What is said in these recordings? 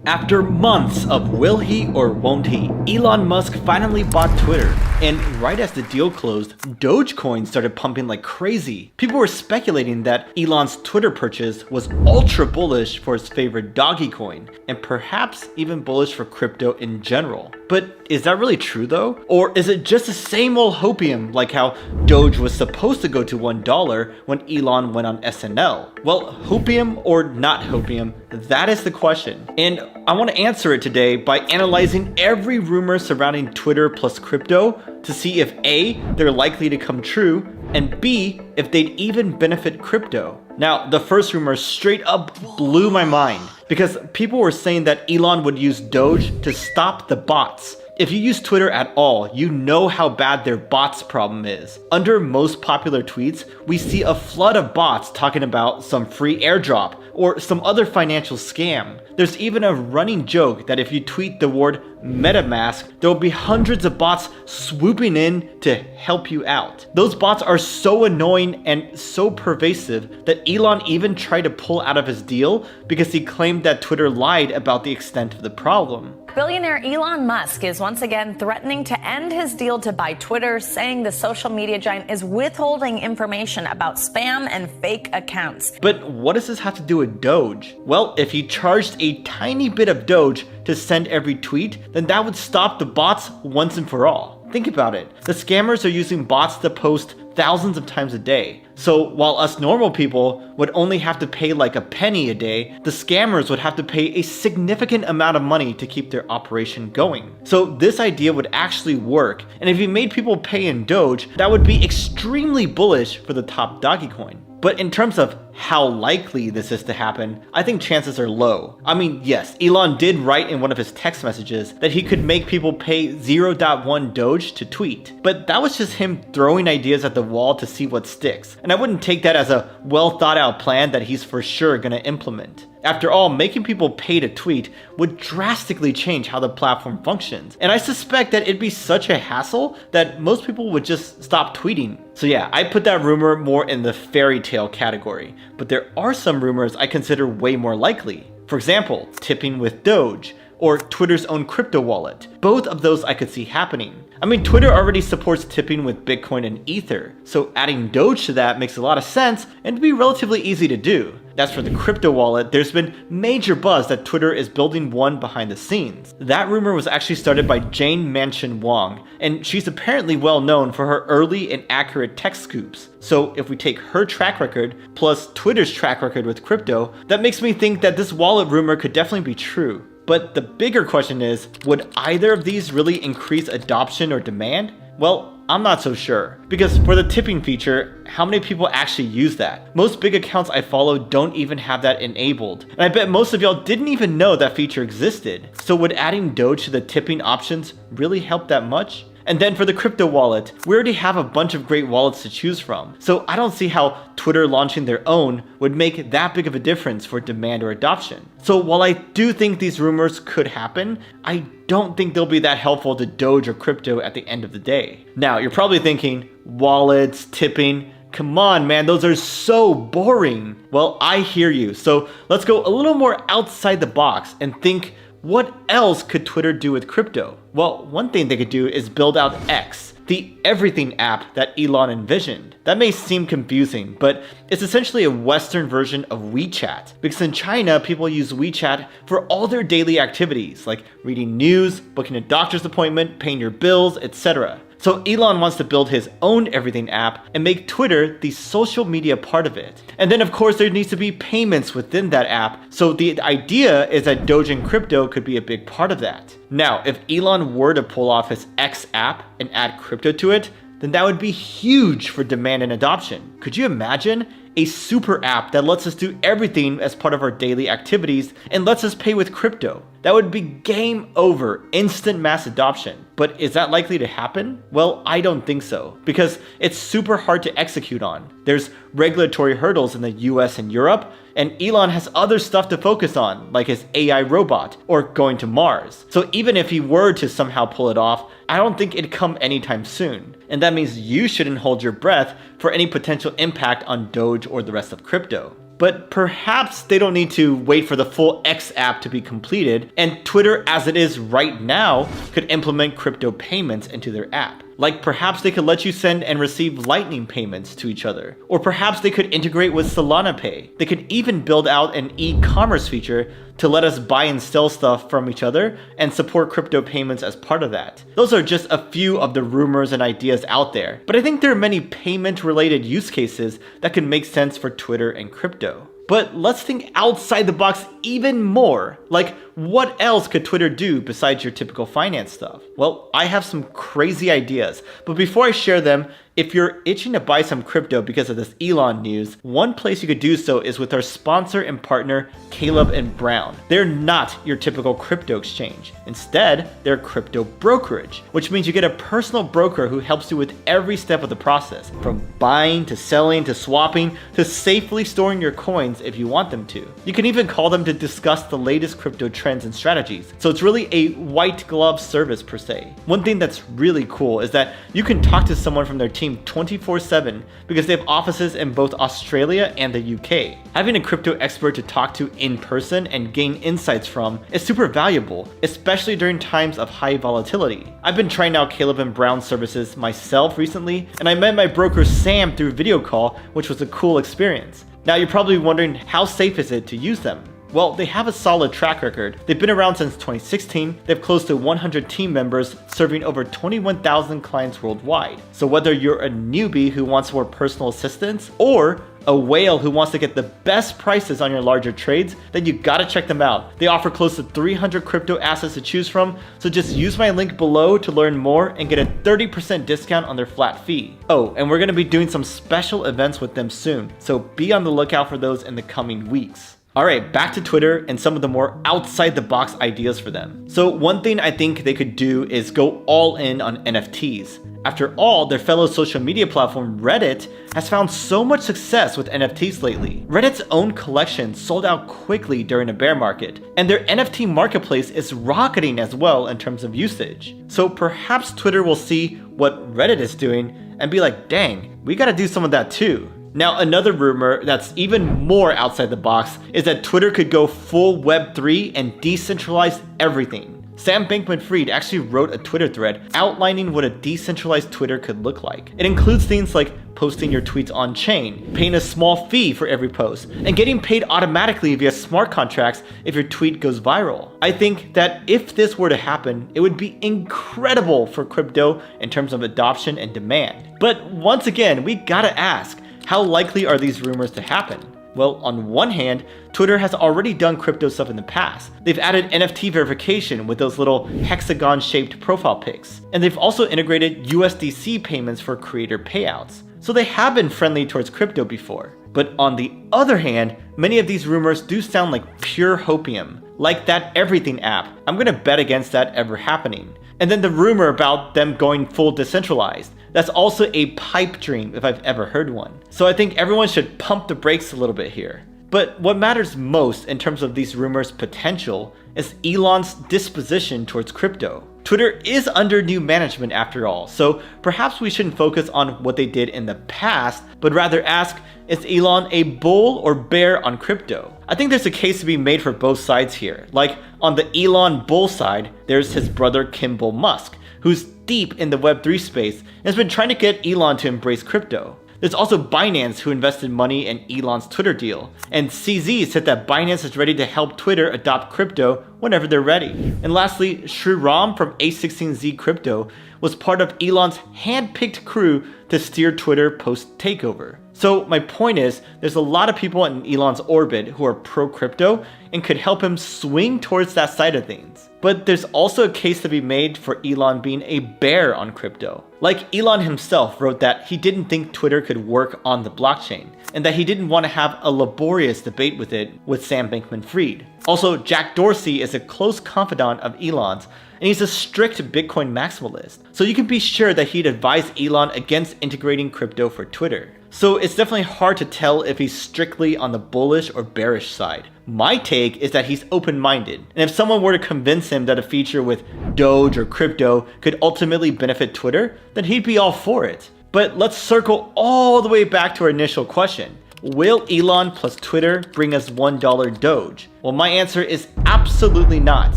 After months of will he or won't he, Elon Musk finally bought Twitter. And right as the deal closed, Dogecoin started pumping like crazy. People were speculating that Elon's Twitter purchase was ultra bullish for his favorite Dogecoin, and perhaps even bullish for crypto in general. But is that really true though? Or is it just the same old hopium, like how Doge was supposed to go to $1 when Elon went on SNL? Well, hopium or not hopium, that is the question. And I want to answer it today by analyzing every rumor surrounding Twitter plus crypto to see if A, they're likely to come true, and B, if they'd even benefit crypto. Now, the first rumor straight up blew my mind because people were saying that Elon would use Doge to stop the bots. If you use Twitter at all, you know how bad their bots problem is. Under most popular tweets, we see a flood of bots talking about some free airdrop or some other financial scam. There's even a running joke that if you tweet the word MetaMask, there will be hundreds of bots swooping in to help you out. Those bots are so annoying and so pervasive that Elon even tried to pull out of his deal because he claimed that Twitter lied about the extent of the problem. Billionaire Elon Musk is once again threatening to end his deal to buy Twitter, saying the social media giant is withholding information about spam and fake accounts. But what does this have to do with Doge? Well, if he charged a tiny bit of Doge to send every tweet, then that would stop the bots once and for all. Think about it. The scammers are using bots to post thousands of times a day. So while us normal people would only have to pay like a penny a day, the scammers would have to pay a significant amount of money to keep their operation going. So this idea would actually work, and if you made people pay in Doge, that would be extremely bullish for the top Dogecoin. But in terms of how likely this is to happen, I think chances are low. I mean, yes, Elon did write in one of his text messages that he could make people pay 0.1 Doge to tweet, but that was just him throwing ideas at the wall to see what sticks. And I wouldn't take that as a well thought out plan that he's for sure gonna implement. After all, making people pay to tweet would drastically change how the platform functions. And I suspect that it'd be such a hassle that most people would just stop tweeting. So yeah, I put that rumor more in the fairy tale category, but there are some rumors I consider way more likely. For example, tipping with Doge, or Twitter's own crypto wallet. Both of those I could see happening. I mean, Twitter already supports tipping with Bitcoin and Ether, so adding Doge to that makes a lot of sense and would be relatively easy to do. As for the crypto wallet, there's been major buzz that Twitter is building one behind the scenes. That rumor was actually started by Jane Manchun Wong, and she's apparently well known for her early and accurate tech scoops. So if we take her track record plus Twitter's track record with crypto, that makes me think that this wallet rumor could definitely be true. But the bigger question is, would either of these really increase adoption or demand? Well, I'm not so sure. Because for the tipping feature, how many people actually use that? Most big accounts I follow don't even have that enabled. And I bet most of y'all didn't even know that feature existed. So would adding Doge to the tipping options really help that much? And then for the crypto wallet, we already have a bunch of great wallets to choose from. So I don't see how Twitter launching their own would make that big of a difference for demand or adoption. So while I do think these rumors could happen, I don't think they'll be that helpful to Doge or crypto at the end of the day. Now, you're probably thinking, wallets, tipping, come on, man, those are so boring. Well, I hear you. So let's go a little more outside the box and think, what else could Twitter do with crypto? Well, one thing they could do is build out X, the everything app that Elon envisioned. That may seem confusing, but it's essentially a Western version of WeChat. Because in China, people use WeChat for all their daily activities, like reading news, booking a doctor's appointment, paying your bills, etc. So Elon wants to build his own everything app and make Twitter the social media part of it. And then of course there needs to be payments within that app. So the idea is that Doge and crypto could be a big part of that. Now, if Elon were to pull off his X app and add crypto to it, then that would be huge for demand and adoption. Could you imagine? A super app that lets us do everything as part of our daily activities and lets us pay with crypto. That would be game over, instant mass adoption. But is that likely to happen? Well, I don't think so, because it's super hard to execute on. There's regulatory hurdles in the US and Europe, and Elon has other stuff to focus on, like his AI robot or going to Mars. So even if he were to somehow pull it off, I don't think it'd come anytime soon. And that means you shouldn't hold your breath for any potential impact on Doge or the rest of crypto. but perhaps they don't need to wait for the full X app to be completed, and Twitter as it is right now could implement crypto payments into their app. Like perhaps they could let you send and receive lightning payments to each other. Or perhaps they could integrate with Solana Pay. They could even build out an e-commerce feature to let us buy and sell stuff from each other and support crypto payments as part of that. Those are just a few of the rumors and ideas out there, but I think there are many payment related use cases that could make sense for Twitter and crypto. But let's think outside the box even more. Like, what else could Twitter do besides your typical finance stuff? Well, I have some crazy ideas, but before I share them, if you're itching to buy some crypto because of this Elon news, one place you could do so is with our sponsor and partner, Caleb and Brown. They're not your typical crypto exchange. Instead, they're crypto brokerage, which means you get a personal broker who helps you with every step of the process, from buying to selling to swapping to safely storing your coins if you want them to. You can even call them to discuss the latest crypto trends and strategies. So it's really a white glove service per se. One thing that's really cool is that you can talk to someone from their team 24/7 because they have offices in both Australia and the UK. Having a crypto expert to talk to in person and gain insights from is super valuable, especially during times of high volatility. I've been trying out Caleb and Brown services myself recently, and I met my broker Sam through video call, which was a cool experience. Now you're probably wondering, how safe is it to use them? Well, they have a solid track record. They've been around since 2016. They have close to 100 team members serving over 21,000 clients worldwide. So whether you're a newbie who wants more personal assistance or a whale who wants to get the best prices on your larger trades, then you gotta check them out. They offer close to 300 crypto assets to choose from, so just use my link below to learn more and get a 30% discount on their flat fee. Oh, and we're gonna be doing some special events with them soon, so be on the lookout for those in the coming weeks. Alright, back to Twitter and some of the more outside the box ideas for them. So one thing I think they could do is go all in on NFTs. After all, their fellow social media platform Reddit has found so much success with NFTs lately. Reddit's own collection sold out quickly during a bear market, and their NFT marketplace is rocketing as well in terms of usage. So perhaps Twitter will see what Reddit is doing and be like, dang, we gotta do some of that too. Now, another rumor that's even more outside the box is that Twitter could go full Web3 and decentralize everything. Sam Bankman-Fried actually wrote a Twitter thread outlining what a decentralized Twitter could look like. It includes things like posting your tweets on-chain, paying a small fee for every post, and getting paid automatically via smart contracts if your tweet goes viral. I think that if this were to happen, it would be incredible for crypto in terms of adoption and demand. But once again, we gotta ask, how likely are these rumors to happen? Well, on one hand, Twitter has already done crypto stuff in the past. They've added NFT verification with those little hexagon-shaped profile pics. And they've also integrated USDC payments for creator payouts. So they have been friendly towards crypto before. But on the other hand, many of these rumors do sound like pure hopium, like that Everything app. I'm gonna bet against that ever happening. And then the rumor about them going full decentralized. That's also a pipe dream if I've ever heard one. So I think everyone should pump the brakes a little bit here. But what matters most in terms of these rumors' potential is Elon's disposition towards crypto. Twitter is under new management after all, so perhaps we shouldn't focus on what they did in the past, but rather ask, is Elon a bull or bear on crypto? I think there's a case to be made for both sides here. Like on the Elon bull side, there's his brother Kimball Musk, who's deep in the Web3 space and has been trying to get Elon to embrace crypto. There's also Binance, who invested money in Elon's Twitter deal, and CZ said that Binance is ready to help Twitter adopt crypto whenever they're ready. And lastly, Shriram from A16Z Crypto was part of Elon's hand-picked crew to steer Twitter post-takeover. So my point is, there's a lot of people in Elon's orbit who are pro-crypto and could help him swing towards that side of things. But there's also a case to be made for Elon being a bear on crypto. Like Elon himself wrote that he didn't think Twitter could work on the blockchain, and that he didn't want to have a laborious debate with it with Sam Bankman-Fried. Also, Jack Dorsey is a close confidant of Elon's, and he's a strict Bitcoin maximalist. So you can be sure that he'd advise Elon against integrating crypto for Twitter. So it's definitely hard to tell if he's strictly on the bullish or bearish side. My take is that he's open-minded, and if someone were to convince him that a feature with Doge or crypto could ultimately benefit Twitter, then he'd be all for it. But let's circle all the way back to our initial question. Will Elon plus Twitter bring us $1 Doge? Well, my answer is absolutely not,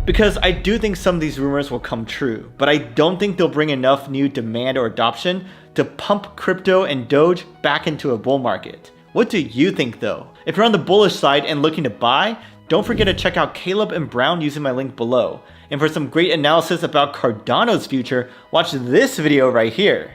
because I do think some of these rumors will come true, but I don't think they'll bring enough new demand or adoption to pump crypto and Doge back into a bull market. What do you think though? If you're on the bullish side and looking to buy, don't forget to check out Caleb and Brown using my link below. And for some great analysis about Cardano's future, watch this video right here.